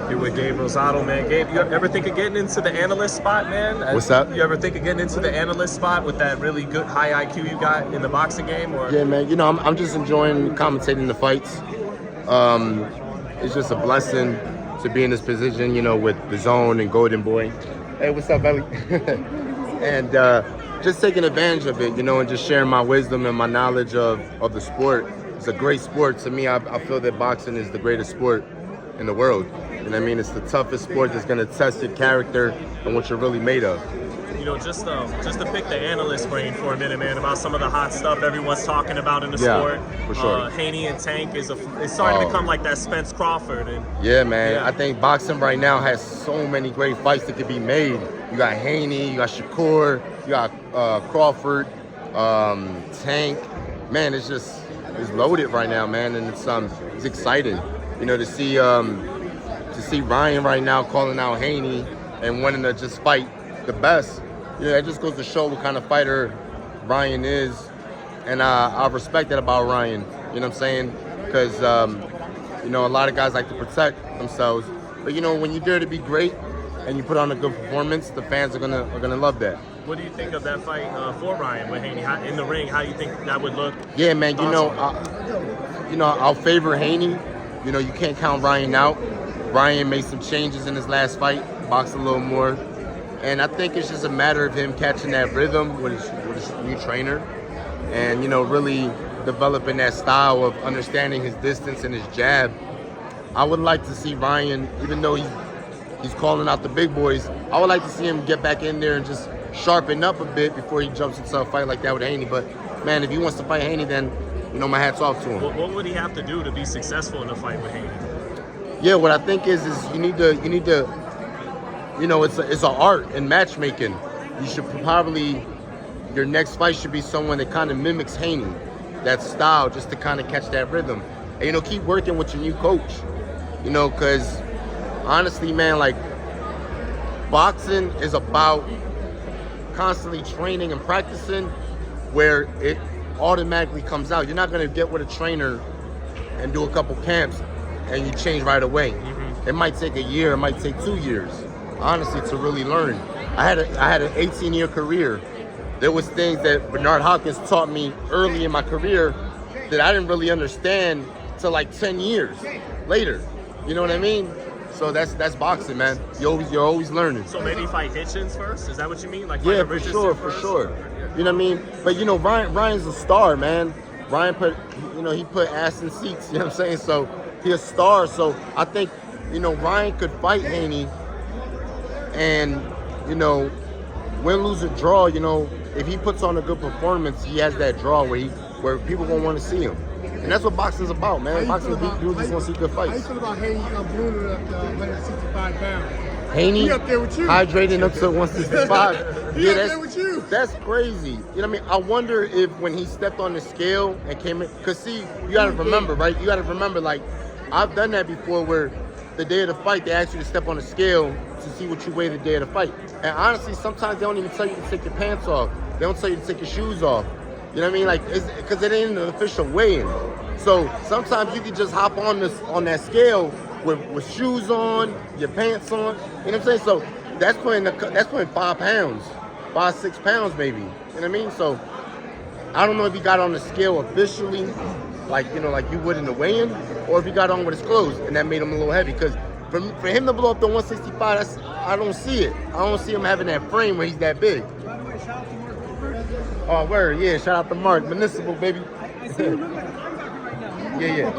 Here with Gabe Rosado, man. Gabe, you ever think of getting into the analyst spot, man? What's up? You ever think of getting into the analyst spot with that really good high IQ you got in the boxing game? Or? Yeah, man. You know, I'm just enjoying commentating the fights. It's just a blessing to be in this position, you know, with the Zone and Golden Boy. Hey, what's up, Belly? And just taking advantage of it, you know, and just sharing my wisdom and my knowledge of the sport. It's a great sport. To me, I feel that boxing is the greatest sport in the world. You know what I mean? It's the toughest sport that's going to test your character and what you're really made of. You know, just to pick the analyst brain for a minute, man, about some of the hot stuff everyone's talking about in the sport. For sure. Haney and Tank is starting to become like that Spence Crawford. And yeah, man. Yeah. I think boxing right now has so many great fights that could be made. You got Haney, you got Shakur, you got Crawford, Tank. Man, it's loaded right now, man, and it's exciting. You know, to see Ryan right now calling out Haney and wanting to just fight the best. You know, that just goes to show what kind of fighter Ryan is, and I respect that about Ryan. You know what I'm saying? Because you know, a lot of guys like to protect themselves, but you know, when you dare to be great and you put on a good performance, the fans are gonna love that. What do you think of that fight for Ryan with Haney in the ring? How do you think that would look? Yeah, man. You know, I'll favor Haney. You know, you can't count Ryan out. Ryan made some changes in his last fight, boxed a little more. And I think it's just a matter of him catching that rhythm with his new trainer and, you know, really developing that style of understanding his distance and his jab. I would like to see Ryan, even though he's calling out the big boys, I would like to see him get back in there and just sharpen up a bit before he jumps into a fight like that with Haney. But, man, if he wants to fight Haney, then, you know, my hat's off to him. What would he have to do to be successful in a fight with Haney? Yeah, what I think is you need to, you know, it's an art in matchmaking. You should probably, your next fight should be someone that kind of mimics Haney, that style, just to kind of catch that rhythm. And, you know, keep working with your new coach, you know, because honestly, man, like, boxing is about constantly training and practicing where it automatically comes out. You're not going to get with a trainer and do a couple camps and you change right away. Mm-hmm. It might take a year, it might take 2 years, honestly, to really learn. I had an 18-year career. There was things that Bernard Hopkins taught me early in my career that I didn't really understand till like 10 years later. You know what I mean? So that's boxing, man. You're always learning. So maybe fight Hitchens first? Is that what you mean? Like yeah, for sure. You know what I mean? But you know, Ryan's a star, man. Ryan he put ass in seats. You know what I'm saying? So he's a star. So I think, you know, Ryan could fight Haney, and you know, win, lose, or draw. You know, if he puts on a good performance, he has that draw where people gonna want to see him. And that's what boxing's about, man. Boxing, dudes just want to see good fights. How you feel about Haney ballooning up to 165 pounds? Haney He up there with you. Hydrating up to 165. He up there with you. That's crazy. You know what I mean? I wonder if when he stepped on the scale and came in, because see, you got to remember, right? You got to remember, like, I've done that before where the day of the fight, they ask you to step on the scale to see what you weigh the day of the fight. And honestly, sometimes they don't even tell you to take your pants off. They don't tell you to take your shoes off. You know what I mean? Like, because it ain't an official weigh-in. So sometimes you can just hop on that scale with shoes on, your pants on. You know what I'm saying? So that's putting 5 pounds, 5-6 pounds maybe. You know what I mean? So I don't know if he got on the scale officially, like, you know, like you would in the weigh-in, or if he got on with his clothes and that made him a little heavy. Because for him to blow up to 165, I don't see it. I don't see him having that frame where he's that big. Oh, word, yeah, shout out to Mark. Municipal, baby. Yeah.